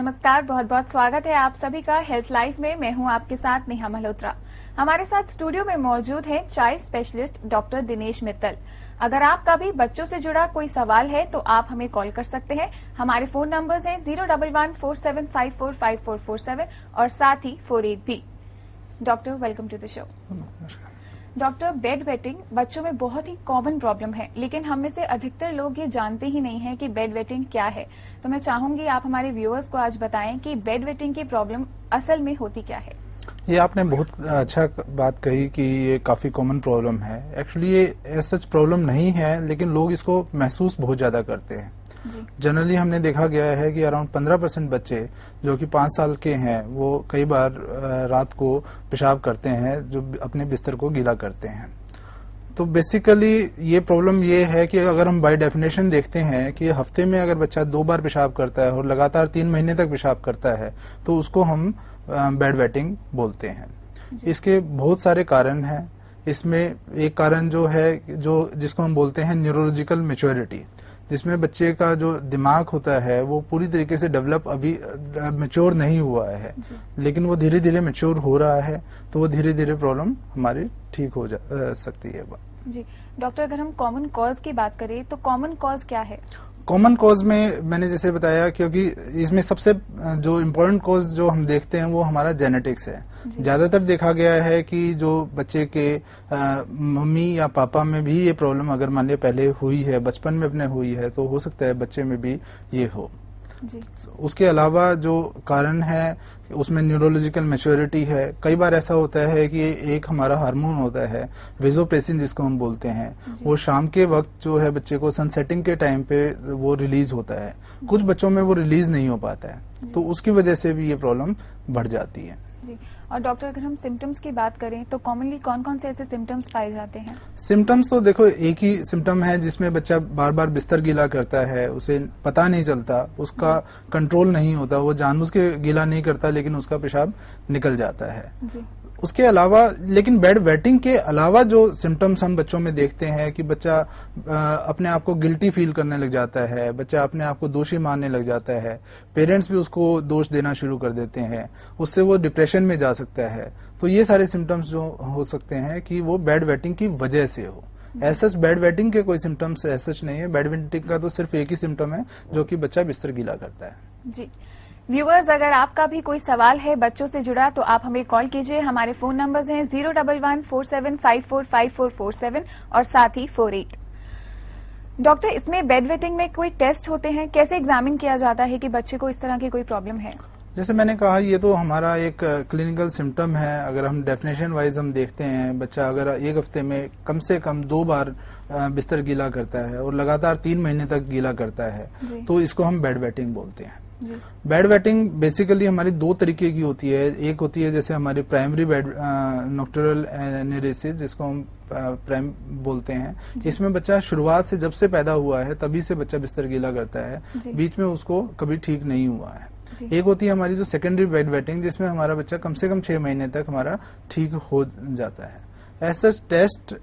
नमस्कार, बहुत बहुत स्वागत है आप सभी का हेल्थ लाइफ में। मैं हूं आपके साथ नेहा मल्होत्रा। हमारे साथ स्टूडियो में मौजूद हैं child specialist doctor Dinesh Mittal. अगर आपका भी बच्चों से जुड़ा कोई सवाल है तो आप हमें कॉल कर सकते हैं। हमारे फोन नंबर्स हैं 01147545447 और साथ ही 48 भी। Doctor, welcome to the show. Doctor, bed wetting बच्चों में बहुत ही कॉमन प्रॉब्लम है, लेकिन हम में से अधिकतर लोग ये जानते ही नहीं हैं कि बेड वेटिंग क्या है। तो मैं चाहूंगी आप हमारे व्यूअर्स को आज बताएं कि बेड वेटिंग की प्रॉब्लम असल में होती क्या है। ये आपने बहुत अच्छा बात कही कि ये काफी कॉमन प्रॉब्लम है। एक्चुअली ये सच प्रॉब्लम नहीं है, लेकिन लोग इसको महसूस बहुत ज्यादा करते हैं। जनरली हमने देखा गया है कि अराउंड 15% बच्चे जो कि 5 साल के हैं वो कई बार रात को पेशाब करते हैं, जो अपने बिस्तर को गीला करते हैं। तो बेसिकली ये प्रॉब्लम ये है कि अगर हम बाय डेफिनेशन देखते हैं कि हफ्ते में अगर बच्चा 2 बार पेशाब करता है और लगातार 3 महीने तक पेशाब करता है तो उसको हम बेड वेटिंग बोलते हैं। इसके बहुत सारे कारण हैं। इसमें एक कारण जो है जिसको हम बोलते हैं न्यूरोलॉजिकल मैच्योरिटी, जिसमें बच्चे का जो दिमाग होता है वो पूरी तरीके से डेवलप अभी मैच्योर नहीं हुआ है, लेकिन वो धीरे धीरे मैच्योर हो रहा है, तो वो धीरे धीरे प्रॉब्लम हमारी ठीक हो सकती है। जी डॉक्टर, अगर हम कॉमन कॉज की बात करें तो कॉमन कॉज क्या है? कॉमन कॉज में मैंने जैसे बताया, क्योंकि इसमें सबसे जो इम्पोर्टेंट कॉज जो हम देखते हैं वो हमारा जेनेटिक्स है। ज्यादातर देखा गया है कि जो बच्चे के मम्मी या पापा में भी ये प्रॉब्लम अगर मान लिया पहले हुई है, बचपन में अपने हुई है, तो हो सकता है बच्चे में भी ये हो। जी। उसके अलावा जो कारण है उसमें न्यूरोलॉजिकल मैच्योरिटी है। कई बार ऐसा होता है कि एक हमारा हार्मोन होता है वेसोप्रेसिन जिसको हम बोलते हैं, वो शाम के वक्त जो है बच्चे को सनसेटिंग के टाइम पे वो रिलीज होता है। कुछ बच्चों में वो रिलीज नहीं हो पाता है, तो उसकी वजह से भी ये प्रॉब्लम बढ़ जाती है। जी। और डॉक्टर, अगर हम सिम्टम्स की बात करें तो कॉमनली कौन कौन से ऐसे सिम्टम्स पाए जाते हैं? सिम्टम्स तो देखो एक ही सिम्टम है जिसमें बच्चा बार बार बिस्तर गीला करता है, उसे पता नहीं चलता, उसका कंट्रोल नहीं होता, वो जानबूझ के गीला नहीं करता लेकिन उसका पेशाब निकल जाता है। जी। उसके अलावा लेकिन बेड वेटिंग के अलावा जो सिम्टम्स हम बच्चों में देखते हैं कि बच्चा अपने आप को गिल्टी फील करने लग जाता है, बच्चा अपने आप को दोषी मानने लग जाता है, पेरेंट्स भी उसको दोष देना शुरू कर देते हैं, उससे वो डिप्रेशन में जा सकता है। तो ये सारे सिम्टम्स जो हो सकते हैं कि वो बेड वेटिंग की वजह से हो। ऐसा बेड वेटिंग के कोई सिम्टम्स ऐसा नहीं है। बेड वेटिंग का तो सिर्फ एक ही सिम्टम है जो कि बच्चा बिस्तर गीला करता है। जी व्यूअर्स, अगर आपका भी कोई सवाल है बच्चों से जुड़ा तो आप हमें कॉल कीजिए। हमारे फोन नंबर्स हैं 01147545447 और साथ ही 48। डॉक्टर, इसमें बेड वेटिंग में कोई टेस्ट होते हैं? कैसे एग्जामिन किया जाता है कि बच्चे को इस तरह की कोई प्रॉब्लम है? जैसे मैंने कहा, ये तो हमारा एक क्लिनिकल सिम्टम है। अगर हम डेफिनेशन वाइज हम देखते हैं, बच्चा अगर एक हफ्ते में कम से कम 2 बार बिस्तर गीला करता है और लगातार 3 महीने तक गीला करता है तो इसको हम बेड वेटिंग बोलते हैं। बेड वेटिंग बेसिकली हमारी 2 तरीके की होती है। एक होती है जैसे हमारी प्राइमरी बेड नॉक्टर्नल एनेरेसिस, जिसको हम प्राइम बोलते हैं। इसमें बच्चा शुरुआत से जब से पैदा हुआ है तभी से बच्चा बिस्तर गीला करता है, बीच में उसको कभी ठीक नहीं हुआ है। एक होती है हमारी जो सेकेंडरी बेड वेटिंग, जिसमें हमारा बच्चा कम से कम 6 महीने तक हमारा ठीक हो जाता है। ऐसा टेस्ट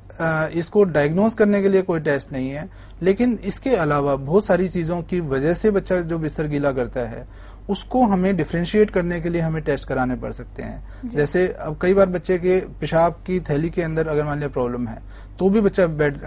इसको डायग्नोज करने के लिए कोई टेस्ट नहीं है, लेकिन इसके अलावा बहुत सारी चीजों की वजह से बच्चा जो बिस्तर गीला करता है उसको हमें डिफरेंशिएट करने के लिए हमें टेस्ट कराने पड़ सकते हैं। जैसे अब कई बार बच्चे के पेशाब की थैली के अंदर अगर मान लिया प्रॉब्लम है तो भी बच्चा बेड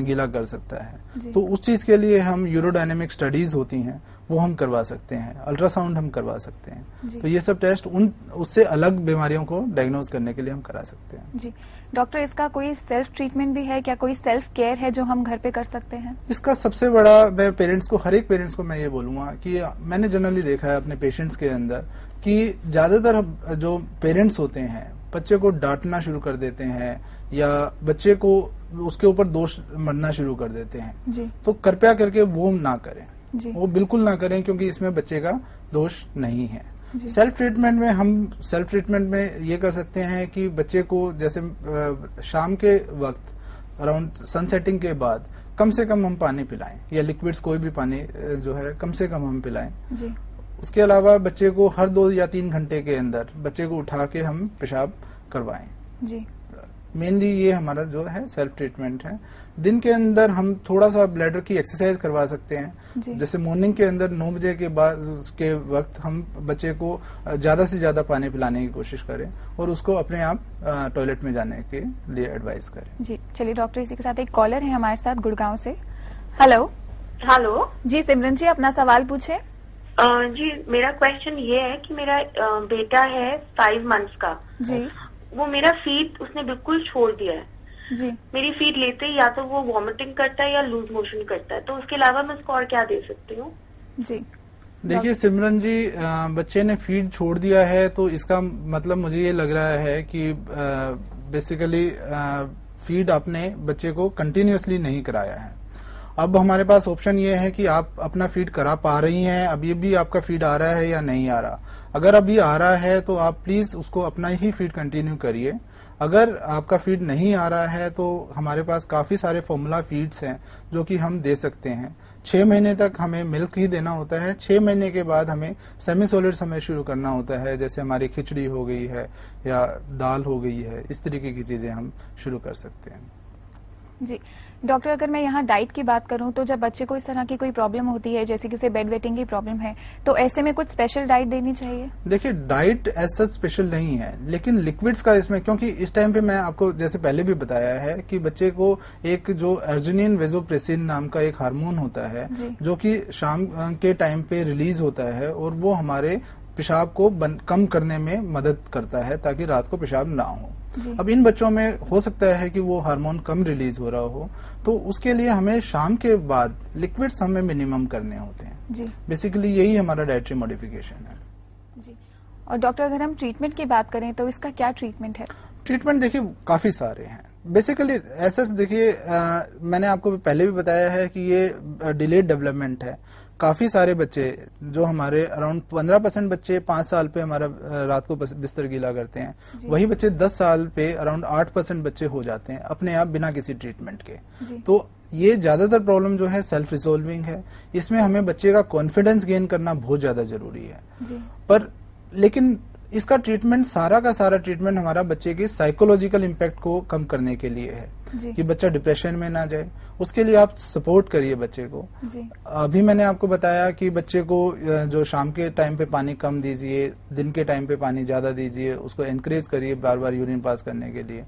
गीला कर सकता है, तो उस चीज के लिए हम यूरोडायनेमिक स्टडीज होती हैं वो हम करवा सकते हैं, अल्ट्रासाउंड हम करवा सकते हैं। तो ये सब टेस्ट उससे अलग बीमारियों को डायग्नोज करने के लिए हम करा सकते हैं। जी डॉक्टर, इसका कोई सेल्फ ट्रीटमेंट भी है क्या? कोई सेल्फ केयर है जो हम घर पे कर सकते हैं? इसका सबसे बड़ा, मैं पेरेंट्स को, हर एक पेरेंट्स को मैं ये बोलूंगा कि मैंने जनरली देखा है अपने पेशेंट्स के अंदर कि ज्यादातर जो पेरेंट्स होते हैं बच्चे को डांटना शुरू कर देते हैं या बच्चे को उसके ऊपर दोष मढ़ना शुरू कर देते हैं। जी। तो कृपया करके वो ना करें, वो बिल्कुल ना करें, क्योंकि इसमें बच्चे का दोष नहीं है। सेल्फ ट्रीटमेंट में ये कर सकते हैं कि बच्चे को जैसे शाम के वक्त अराउंड सनसेटिंग के बाद कम से कम हम पानी पिलाएं, या लिक्विड्स कोई भी पानी जो है कम से कम हम पिलाएं। जी। उसके अलावा बच्चे को हर 2 या 3 घंटे के अंदर बच्चे को उठा के हम पेशाब करवाएं। जी। मेनली ये हमारा जो है सेल्फ ट्रीटमेंट है। दिन के अंदर हम थोड़ा सा ब्लैडर की एक्सरसाइज करवा सकते हैं। जैसे मॉर्निंग के अंदर 9 बजे के बाद के वक्त हम बच्चे को ज्यादा से ज्यादा पानी पिलाने की कोशिश करें और उसको अपने आप टॉयलेट में जाने के लिए एडवाइस करें। जी चलिए डॉक्टर, इसी के साथ एक कॉलर है हमारे साथ गुड़गांव से। हेलो। हेलो जी सिमरन जी, अपना सवाल पूछे। जी मेरा क्वेश्चन ये है कि मेरा बेटा है 5 मंथ्स का जी। वो मेरा फीड उसने बिल्कुल छोड़ दिया है जी। मेरी फीड लेते ही या तो वो वॉमिटिंग करता है या लूज मोशन करता है, तो उसके अलावा मैं उसको और क्या दे सकती हूँ? जी देखिए सिमरन जी, बच्चे ने फीड छोड़ दिया है तो इसका मतलब मुझे ये लग रहा है कि बेसिकली फीड आपने बच्चे को कंटिन्यूअसली नहीं कराया है। अब हमारे पास ऑप्शन ये है कि आप अपना फीड करा पा रही हैं, अभी भी आपका फीड आ रहा है या नहीं आ रहा। अगर अभी आ रहा है तो आप प्लीज उसको अपना ही फीड कंटिन्यू करिए। अगर आपका फीड नहीं आ रहा है तो हमारे पास काफी सारे फॉर्मूला फीड्स हैं जो कि हम दे सकते हैं। 6 महीने तक हमें मिल्क ही देना होता है। 6 महीने के बाद हमें सेमी सॉलिड समय शुरू करना होता है, जैसे हमारी खिचड़ी हो गई है या दाल हो गई है, इस तरीके की चीजें हम शुरू कर सकते हैं। जी डॉक्टर, अगर मैं यहाँ डाइट की बात करूँ तो जब बच्चे को इस तरह की कोई प्रॉब्लम होती है, जैसे कि उसे बेड वेटिंग की प्रॉब्लम है, तो ऐसे में कुछ स्पेशल डाइट देनी चाहिए? देखिए डाइट एज सच स्पेशल नहीं है, लेकिन लिक्विड्स का इसमें, क्योंकि इस टाइम पे मैं आपको जैसे पहले भी बताया है कि बच्चे को एक जो अर्जिनिन वेजोप्रेसिन नाम का एक हार्मोन होता है जो कि शाम के टाइम पे रिलीज होता है और वो हमारे पेशाब को कम करने में मदद करता है ताकि रात को पेशाब ना हो। अब इन बच्चों में हो सकता है कि वो हार्मोन कम रिलीज हो रहा हो, तो उसके लिए हमें शाम के बाद लिक्विड्स हमें मिनिमम करने होते हैं। बेसिकली यही हमारा डाइटरी मॉडिफिकेशन है। जी। और डॉक्टर, अगर हम ट्रीटमेंट की बात करें तो इसका क्या ट्रीटमेंट है? ट्रीटमेंट देखिए काफी सारे हैं। बेसिकली ऐसा देखिए, मैंने आपको पहले भी बताया है कि ये डिलेड डेवलपमेंट है। काफी सारे बच्चे जो हमारे अराउंड 15% बच्चे 5 साल पे हमारा रात को बिस्तर गीला करते हैं, वही बच्चे 10 साल पे अराउंड 8% बच्चे हो जाते हैं अपने आप बिना किसी ट्रीटमेंट के। तो ये ज्यादातर प्रॉब्लम जो है सेल्फ रिजोल्विंग है। इसमें हमें बच्चे का कॉन्फिडेंस गेन करना बहुत ज्यादा जरूरी है। पर लेकिन इसका ट्रीटमेंट, सारा का सारा ट्रीटमेंट हमारा बच्चे के साइकोलॉजिकल इम्पैक्ट को कम करने के लिए है कि बच्चा डिप्रेशन में ना जाए। उसके लिए आप सपोर्ट करिए बच्चे को। अभी मैंने आपको बताया कि बच्चे को जो शाम के टाइम पे पानी कम दीजिए, दिन के टाइम पे पानी ज्यादा दीजिए, उसको एनकरेज करिए बार बार यूरिन पास करने के लिए।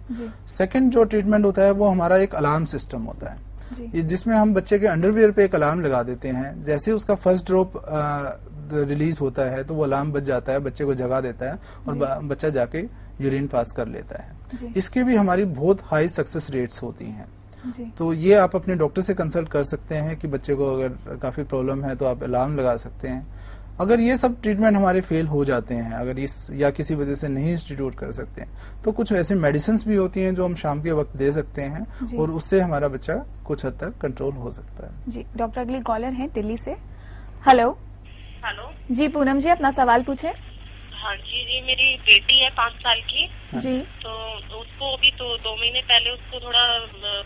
सेकंड जो ट्रीटमेंट होता है वो हमारा एक अलार्म सिस्टम होता है, जिसमें हम बच्चे के अंडरवियर पे एक अलार्म लगा देते हैं। जैसे उसका फर्स्ट ड्रॉप रिलीज होता है तो वो अलार्म बज जाता है, बच्चे को जगा देता है और बच्चा जाके यूरिन पास कर लेता है। इसके भी हमारी बहुत हाई सक्सेस रेट्स होती हैं। तो ये आप अपने डॉक्टर से कंसल्ट कर सकते हैं कि बच्चे को अगर काफी प्रॉब्लम है तो आप अलार्म लगा सकते हैं। अगर ये सब ट्रीटमेंट हमारे फेल हो जाते हैं, अगर इस या किसी वजह से नहीं इंस्टीट्यूट कर सकते हैं, तो कुछ ऐसे मेडिसिन भी होती हैं जो हम शाम के वक्त दे सकते हैं और उससे हमारा बच्चा कुछ हद तक कंट्रोल हो सकता है। जी डॉक्टर, अगली कॉलर है दिल्ली से। हेलो। हेलो जी पूनम जी, अपना सवाल पूछे। हाँ जी, मेरी बेटी है 5 साल की जी। तो उसको अभी तो 2 महीने पहले उसको थोड़ा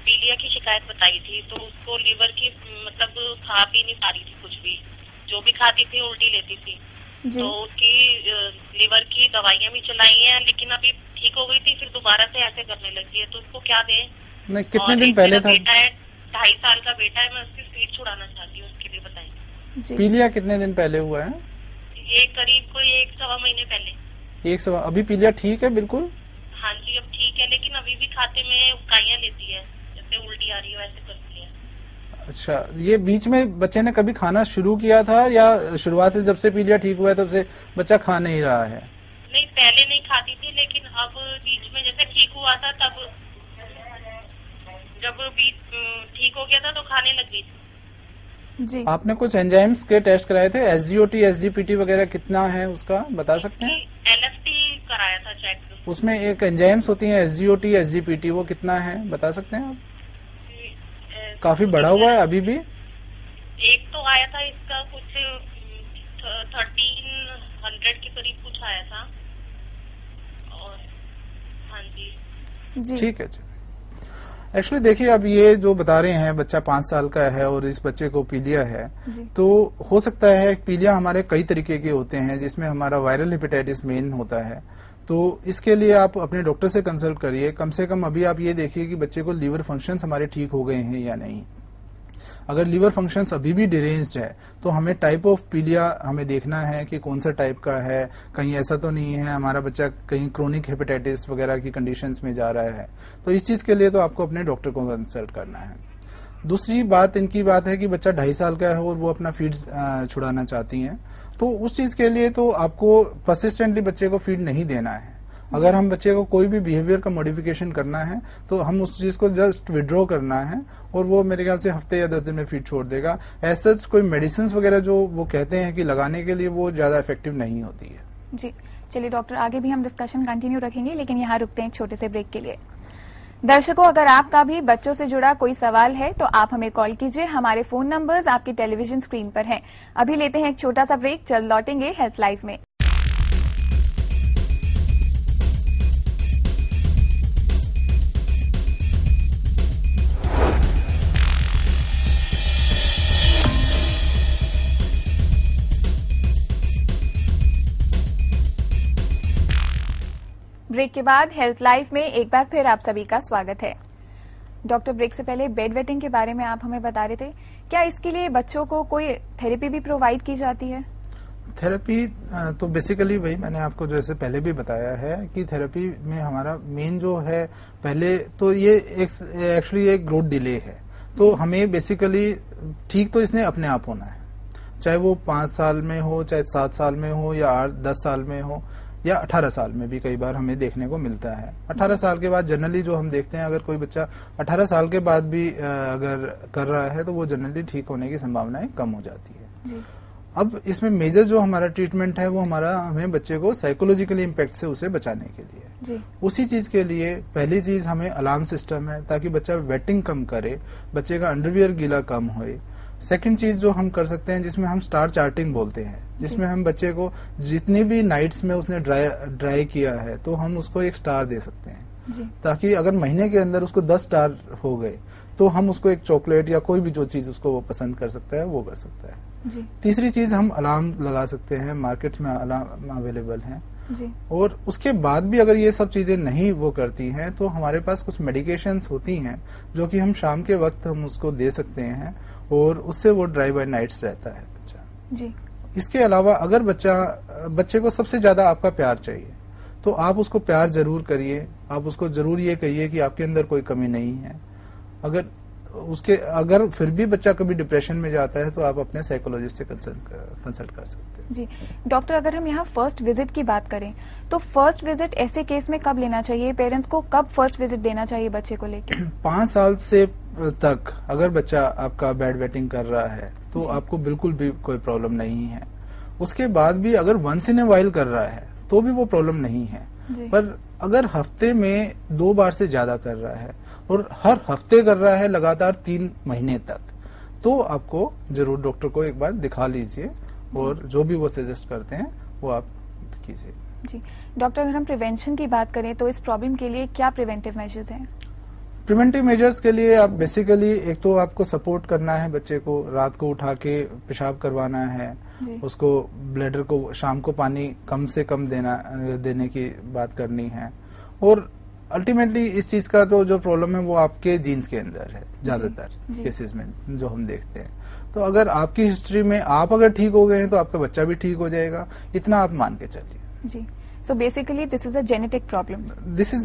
पीलिया की शिकायत बताई थी, तो उसको लीवर की मतलब खा पी नहीं पा रही थी कुछ भी, जो भी खाती थी उल्टी लेती थी। तो उसकी लीवर की दवाइयाँ भी चलाई हैं, लेकिन अभी ठीक हो गई थी, फिर दोबारा से ऐसे करने लगी है। तो उसको क्या दें? नहीं, कितने दिन पहले था? बेटा है 2.5 साल का बेटा है, मैं उसकी स्पीड छुड़ाना चाहती हूँ, उसके लिए बताइए। पीलिया कितने दिन पहले हुआ है? ये करीब कोई 1-1.25 महीने पहले। 1 अभी पीलिया ठीक है बिल्कुल? हाँ जी अब ठीक है, लेकिन अभी भी खाते में उकाइयां लेती है, जैसे उल्टी आ रही है वैसे करती है। अच्छा, ये बीच में बच्चे ने कभी खाना शुरू किया था या शुरुआत से जब से पीलिया ठीक हुआ है तब से बच्चा खा नहीं रहा है? नहीं, पहले नहीं खाती थी, लेकिन अब बीच में जैसे ठीक हुआ था तब, जब ठीक हो गया था तो खाने लग गई थी। जी। आपने कुछ एंजाइम्स के टेस्ट कराए थे, SGOT, SGPT वगैरह कितना है उसका बता सकते हैं? LFT कराया था चेक। उसमें एक एंजाइम्स होती हैं SGOT, SGPT, वो कितना है बता सकते हैं आप? काफी बढ़ा हुआ है अभी भी? एक तो आया था इसका कुछ 1300 के करीब कुछ आया था। और हाँ जी ठीक है। एक्चुअली देखिए, अब ये जो बता रहे हैं बच्चा 5 साल का है और इस बच्चे को पीलिया है, तो हो सकता है पीलिया हमारे कई तरीके के होते हैं, जिसमें हमारा वायरल हेपेटाइटिस मेन होता है। तो इसके लिए आप अपने डॉक्टर से कंसल्ट करिए। कम से कम अभी आप ये देखिए कि बच्चे को लीवर फंक्शंस हमारे ठीक हो गए हैं या नहीं। अगर लीवर फंक्शंस अभी भी डिरेंज्ड है तो हमें टाइप ऑफ पीलिया हमें देखना है कि कौन सा टाइप का है। कहीं ऐसा तो नहीं है हमारा बच्चा कहीं क्रोनिक हेपेटाइटिस वगैरह की कंडीशंस में जा रहा है। तो इस चीज के लिए तो आपको अपने डॉक्टर को कंसल्ट करना है। दूसरी बात इनकी बात है कि बच्चा 2.5 साल का है और वो अपना फीड छुड़ाना चाहती हैं, तो उस चीज के लिए तो आपको परसिस्टेंटली बच्चे को फीड नहीं देना है। अगर हम बच्चे को कोई भी बिहेवियर का मॉडिफिकेशन करना है तो हम उस चीज को जस्ट विड्रॉ करना है और वो मेरे ख्याल से हफ्ते या 10 दिन में फीड छोड़ देगा। ऐसा कोई मेडिसिन वगैरह जो वो कहते हैं कि लगाने के लिए वो ज्यादा इफेक्टिव नहीं होती है। जी चलिए डॉक्टर, आगे भी हम डिस्कशन कंटिन्यू रखेंगे, लेकिन यहाँ रुकते हैं एक छोटे से ब्रेक के लिए। दर्शकों, अगर आपका भी बच्चों से जुड़ा कोई सवाल है तो आप हमें कॉल कीजिए। हमारे फोन नंबर्स आपकी टेलीविजन स्क्रीन पर हैं। अभी लेते हैं एक छोटा सा ब्रेक, जल्द लौटेंगे हेल्थ लाइफ में। ब्रेक के बाद हेल्थ लाइफ में एक बार फिर आप सभी का स्वागत है। डॉक्टर, ब्रेक से पहले बेड वेटिंग के बारे में आप हमें बता रहे थे, क्या इसके लिए बच्चों को कोई थेरेपी भी प्रोवाइड की जाती है? थेरेपी तो बेसिकली वही मैंने आपको जैसे पहले भी बताया है कि थेरेपी में हमारा मेन जो है, पहले तो ये एक्चुअली एक ग्रोथ डिले है। तो हमें बेसिकली ठीक तो इसने अपने आप होना है, चाहे वो 5 साल में हो, चाहे 7 साल में हो, या 8-10 साल में हो, या 18 साल में भी कई बार हमें देखने को मिलता है। 18 साल के बाद जनरली जो हम देखते हैं, अगर कोई बच्चा 18 साल के बाद भी अगर कर रहा है तो वो जनरली ठीक होने की संभावनाएं कम हो जाती है। जी। अब इसमें मेजर जो हमारा ट्रीटमेंट है वो हमें बच्चे को साइकोलॉजिकली इम्पैक्ट से उसे बचाने के लिए। जी। उसी चीज के लिए पहली चीज हमें अलार्म सिस्टम है, ताकि बच्चा वेटिंग कम करे, बच्चे का अंडरवियर गीला कम होए। सेकंड चीज जो हम कर सकते हैं, जिसमें हम स्टार चार्टिंग बोलते हैं, जिसमें हम बच्चे को जितनी भी नाइट्स में उसने ड्राई किया है तो हम उसको एक स्टार दे सकते हैं, ताकि अगर महीने के अंदर उसको 10 स्टार हो गए तो हम उसको एक चॉकलेट या कोई भी जो चीज उसको वो पसंद कर सकता है वो कर सकता है। जी। तीसरी चीज हम अलार्म लगा सकते हैं, मार्केट्स में अलार्म अवेलेबल हैं। जी। और उसके बाद भी अगर ये सब चीजें नहीं वो करती हैं तो हमारे पास कुछ मेडिकेशंस होती हैं जो कि हम शाम के वक्त हम उसको दे सकते हैं और उससे वो ड्राई बाय नाइट्स रहता है बच्चा। जी। इसके अलावा अगर बच्चे को सबसे ज्यादा आपका प्यार चाहिए तो आप उसको प्यार जरूर करिए। आप उसको जरूर ये कहिए कि आपके अंदर कोई कमी नहीं है। अगर फिर भी बच्चा कभी डिप्रेशन में जाता है तो आप अपने साइकोलॉजिस्ट से कंसल्ट कर सकते हैं। जी डॉक्टर, अगर हम यहाँ फर्स्ट विजिट की बात करें तो फर्स्ट विजिट ऐसे केस में कब लेना चाहिए? पेरेंट्स को कब फर्स्ट विजिट देना चाहिए बच्चे को लेकर? 5 साल से तक अगर बच्चा आपका बेड वेटिंग कर रहा है तो आपको बिल्कुल भी कोई प्रॉब्लम नहीं है। उसके बाद भी अगर वंस इन ए वाइल कर रहा है तो भी वो प्रॉब्लम नहीं है। पर अगर हफ्ते में 2 बार से ज्यादा कर रहा है और हर हफ्ते कर रहा है लगातार 3 महीने तक, तो आपको जरूर डॉक्टर को एक बार दिखा लीजिए और जो भी वो सजेस्ट करते हैं वो आप कीजिए। जी डॉक्टर, अगर हम प्रिवेंशन की बात करें तो इस प्रॉब्लम के लिए क्या प्रिवेंटिव मेजर्स हैं? प्रिवेंटिव मेजर्स के लिए आप बेसिकली एक तो आपको सपोर्ट करना है, बच्चे को रात को उठा के पेशाब करवाना है, उसको ब्लैडर को शाम को पानी कम से कम देने की बात करनी है। और अल्टीमेटली इस चीज का तो जो प्रॉब्लम है वो आपके जीन्स के अंदर है ज्यादातर केसेस में जो हम देखते हैं। तो अगर आपकी हिस्ट्री में आप अगर ठीक हो गए हैं तो आपका बच्चा भी ठीक हो जाएगा, इतना आप मान के चलिए। जी। So basically this is a genetic problem. This is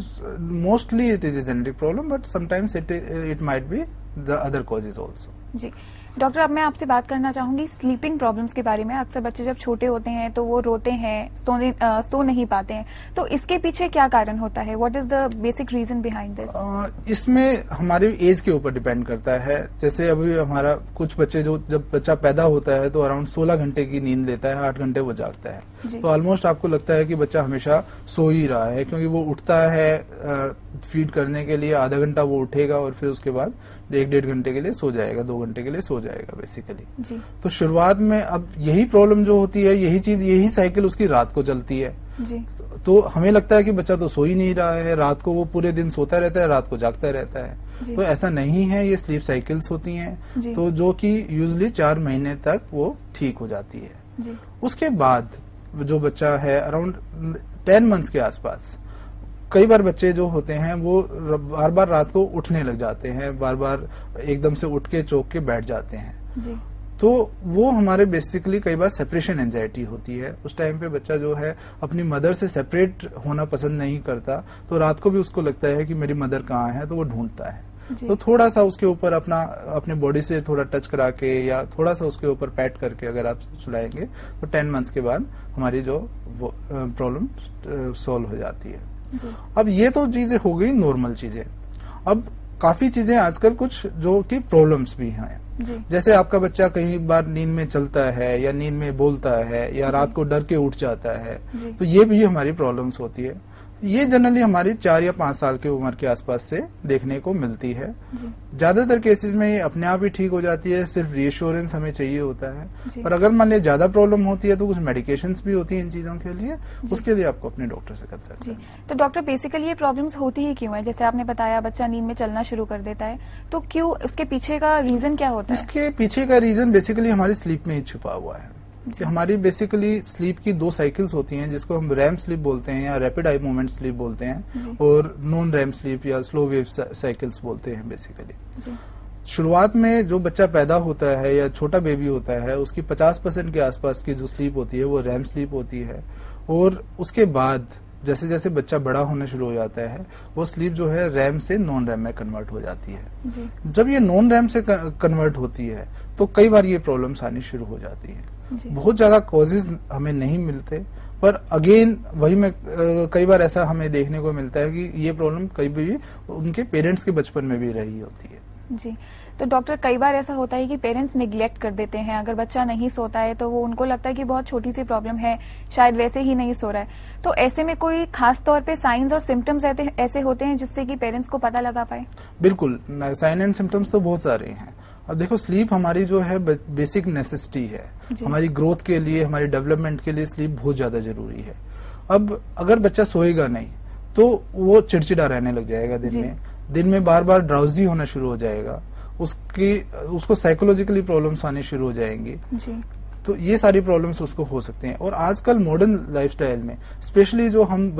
mostly it is a genetic problem, but sometimes it might be the other causes also. जी डॉक्टर, अब मैं आपसे बात करना चाहूंगी स्लीपिंग प्रॉब्लम्स के बारे में। अक्सर बच्चे जब छोटे होते हैं तो वो रोते हैं, सो नहीं पाते हैं, तो इसके पीछे क्या कारण होता है? What is the basic reason behind this? इसमें हमारी एज के ऊपर डिपेंड करता है। जैसे अभी हमारा कुछ बच्चे जब बच्चा पैदा होता है तो अराउंड 16 घंटे की नींद लेता है, 8 घंटे वो जागता है। तो ऑलमोस्ट आपको लगता है कि बच्चा हमेशा सो ही रहा है, क्योंकि वो उठता है फीड करने के लिए, आधा घंटा वो उठेगा और फिर उसके बाद 1-1.5 घंटे के लिए सो जाएगा, 2 घंटे के लिए सो जाएगा बेसिकली। तो शुरुआत में अब यही प्रॉब्लम जो होती है, यही साइकिल उसकी रात को चलती है। जी। तो हमें लगता है कि बच्चा तो सो ही नहीं रहा है, रात को वो पूरे दिन सोता रहता है, रात को जागता रहता है। तो ऐसा नहीं है, ये स्लीप साइकिल्स होती हैं, तो जो कि यूजुअली 4 महीने तक वो ठीक हो जाती है। जी। उसके बाद जो बच्चा है अराउंड 10 मंथ्स के आसपास कई बार बच्चे जो होते हैं वो बार बार रात को उठने लग जाते हैं, बार बार एकदम से उठ के चौंक के बैठ जाते हैं जी। तो वो हमारे बेसिकली कई बार सेपरेशन एंजाइटी होती है। उस टाइम पे बच्चा जो है अपनी मदर से सेपरेट होना पसंद नहीं करता, तो रात को भी उसको लगता है कि मेरी मदर कहाँ है, तो वो ढूंढता है। तो थोड़ा सा उसके ऊपर अपने बॉडी से थोड़ा टच करा के या थोड़ा सा उसके ऊपर पैट करके अगर आप सुलाएंगे तो 10 मंथ्स के बाद हमारी जो प्रॉब्लम सॉल्व हो जाती है। अब ये तो चीजें हो गई नॉर्मल चीजें। अब काफी चीजें आजकल कुछ जो कि प्रॉब्लम्स भी हैं, जैसे आपका बच्चा कई बार नींद में चलता है या नींद में बोलता है या रात को डर के उठ जाता है, तो ये भी हमारी प्रॉब्लम्स होती है। ये जनरली हमारी 4 या 5 साल की उम्र के आसपास से देखने को मिलती है। ज्यादातर केसेस में ये अपने आप ही ठीक हो जाती है, सिर्फ रीएश्योरेंस हमें चाहिए होता है। पर अगर मान लिया ज्यादा प्रॉब्लम होती है तो कुछ मेडिकेशंस भी होती हैं इन चीजों के लिए, उसके लिए आपको अपने डॉक्टर से कंसल्ट करना है। तो डॉक्टर बेसिकली ये प्रॉब्लम्स होती ही क्यों है? जैसे आपने बताया बच्चा नींद में चलना शुरू कर देता है, तो क्यों, उसके पीछे का रीजन क्या होता है? इसके पीछे का रीजन बेसिकली हमारी स्लीप में ही छुपा हुआ है कि हमारी बेसिकली स्लीप की 2 साइकिल्स होती हैं, जिसको हम रैम स्लीप बोलते हैं या रैपिड आई मूवमेंट स्लीप बोलते हैं, और नॉन रैम स्लीप या स्लो वेव साइकिल्स बोलते हैं बेसिकली। शुरुआत में जो बच्चा पैदा होता है या छोटा बेबी होता है उसकी 50% के आसपास की जो स्लीप होती है वो रैम स्लीप होती है, और उसके बाद जैसे जैसे बच्चा बड़ा होने शुरू हो जाता है वो स्लीप जो है रैम से नॉन रैम में कन्वर्ट हो जाती है। जब ये नॉन रैम से कन्वर्ट होती है तो कई बार ये प्रॉब्लम्स आनी शुरू हो जाती है। बहुत ज्यादा कॉजेज हमें नहीं मिलते, पर अगेन वही में कई बार ऐसा हमें देखने को मिलता है कि ये प्रॉब्लम कई भी उनके पेरेंट्स के बचपन में भी रही होती है। जी, तो डॉक्टर कई बार ऐसा होता है कि पेरेंट्स निग्लेक्ट कर देते हैं, अगर बच्चा नहीं सोता है तो वो उनको लगता है कि बहुत छोटी सी प्रॉब्लम है, शायद वैसे ही नहीं सो रहा है। तो ऐसे में कोई खास तौर पे साइंस और सिम्टम्स ऐसे होते हैं जिससे कि पेरेंट्स को पता लगा पाए? बिल्कुल, साइन एंड सिम्टम्स तो बहुत सारे हैं। अब देखो, स्लीप हमारी जो है बेसिक नेसेसिटी है, हमारी ग्रोथ के लिए, हमारी डेवलपमेंट के लिए स्लीप बहुत ज्यादा जरूरी है। अब अगर बच्चा सोएगा नहीं तो वो चिड़चिड़ा रहने लग जाएगा, दिन में बार बार ड्राउजी होना शुरू हो जाएगा, उसको साइकोलॉजिकली प्रॉब्लम्स आने शुरू हो जाएंगी। तो ये सारी प्रॉब्लम्स उसको हो सकते हैं। और आजकल मॉडर्न लाइफस्टाइल में स्पेशली जो हम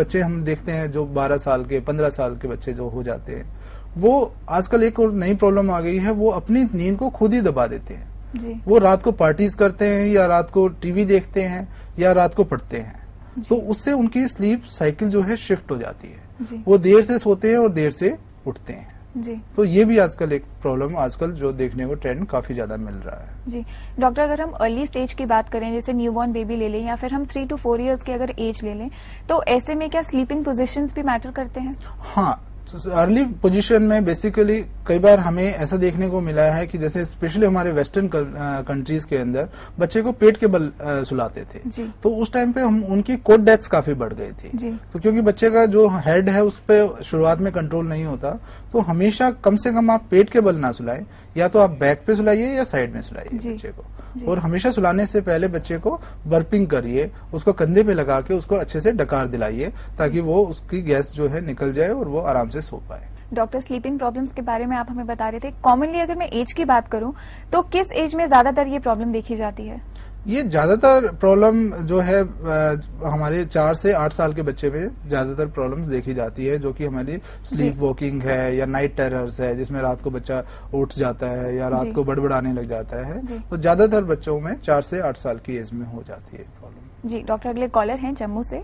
देखते हैं जो 12 साल के 15 साल के बच्चे जो हो जाते हैं, वो आजकल एक और नई प्रॉब्लम आ गई है, वो अपनी नींद को खुद ही दबा देते हैं। वो रात को पार्टीज करते हैं या रात को टीवी देखते हैं या रात को पढ़ते हैं, तो उससे उनकी स्लीप साइकिल जो है शिफ्ट हो जाती है। वो देर से सोते हैं और देर से उठते हैं। तो ये भी आजकल एक प्रॉब्लम आजकल जो देखने को ट्रेंड काफी ज्यादा मिल रहा है। जी डॉक्टर, अगर हम अर्ली स्टेज की बात करें, जैसे न्यूबॉर्न बेबी ले लें या फिर हम 3 to 4 इयर्स के अगर एज ले लें, तो ऐसे में क्या स्लीपिंग पोजीशंस भी मैटर करते हैं? हाँ, अर्ली पोजीशन में बेसिकली कई बार हमें ऐसा देखने को मिला है कि जैसे स्पेशली हमारे वेस्टर्न कंट्रीज के अंदर बच्चे को पेट के बल सुलाते थे, तो उस टाइम पे हम उनकी कोट डेथ्स काफी बढ़ गई थी। तो क्योंकि बच्चे का जो हेड है उस पर शुरुआत में कंट्रोल नहीं होता, तो हमेशा कम से कम आप पेट के बल ना सुलाएं, या तो आप बैक पे सुलाइए या साइड में सुलाइए बच्चे को। और हमेशा सुलाने से पहले बच्चे को बर्पिंग करिए, उसको कंधे पे लगा के उसको अच्छे से डकार दिलाइए, ताकि वो उसकी गैस जो है निकल जाए और वो आराम से सो पाए। डॉक्टर, स्लीपिंग प्रॉब्लम्स के बारे में आप हमें बता रहे थे। कॉमनली अगर मैं एज की बात करूं तो किस एज में ज्यादातर ये प्रॉब्लम देखी जाती है? ये ज्यादातर प्रॉब्लम जो है हमारे 4 से 8 साल के बच्चे में ज्यादातर प्रॉब्लम्स देखी जाती है, जो कि हमारी स्लीप वॉकिंग है या नाइट टेरर्स है, जिसमें रात को बच्चा उठ जाता है या रात को बड़बड़ाने लग जाता है। तो ज्यादातर बच्चों में 4 से 8 साल की एज में हो जाती है प्रॉब्लम। जी डॉक्टर, अगले कॉलर हैं जम्मू से।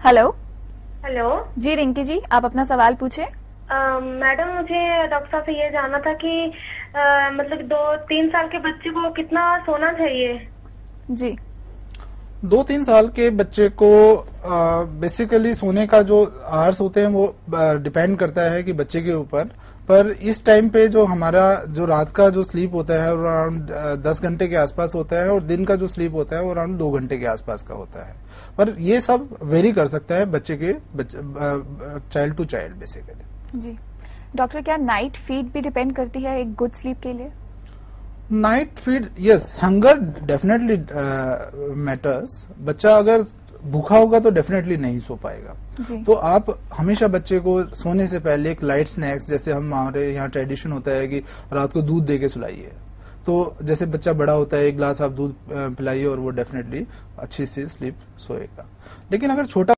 हेलो। हेलो जी रिंकी जी, आप अपना सवाल पूछे। मैडम, मुझे डॉक्टर साहब से ये जानना था कि मतलब 2-3 साल के बच्चे को कितना सोना चाहिए? जी, 2-3 साल के बच्चे को बेसिकली सोने का जो आवर्स होते हैं वो डिपेंड करता है कि बच्चे के ऊपर। पर इस टाइम पे जो हमारा जो रात का जो स्लीप होता है वो अराउंड 10 घंटे के आसपास होता है, और दिन का जो स्लीप होता है वो अराउंड 2 घंटे के आसपास का होता है। पर ये सब वेरी कर सकता है बच्चे के चाइल्ड टू चाइल्ड बेसिकली। जी डॉक्टर, क्या नाइट फीड भी डिपेंड करती है एक गुड स्लीप के लिए? Night feed, yes, hunger definitely matters. बच्चा अगर भूखा होगा तो डेफिनेटली नहीं सो पाएगा। तो आप हमेशा बच्चे को सोने से पहले एक लाइट स्नैक्स, जैसे हमारे यहाँ ट्रेडिशन होता है कि रात को दूध दे के सुलाइए, तो जैसे बच्चा बड़ा होता है 1 गिलास आप दूध पिलाइए और वो डेफिनेटली अच्छी सी स्लीप सोएगा। लेकिन अगर छोटा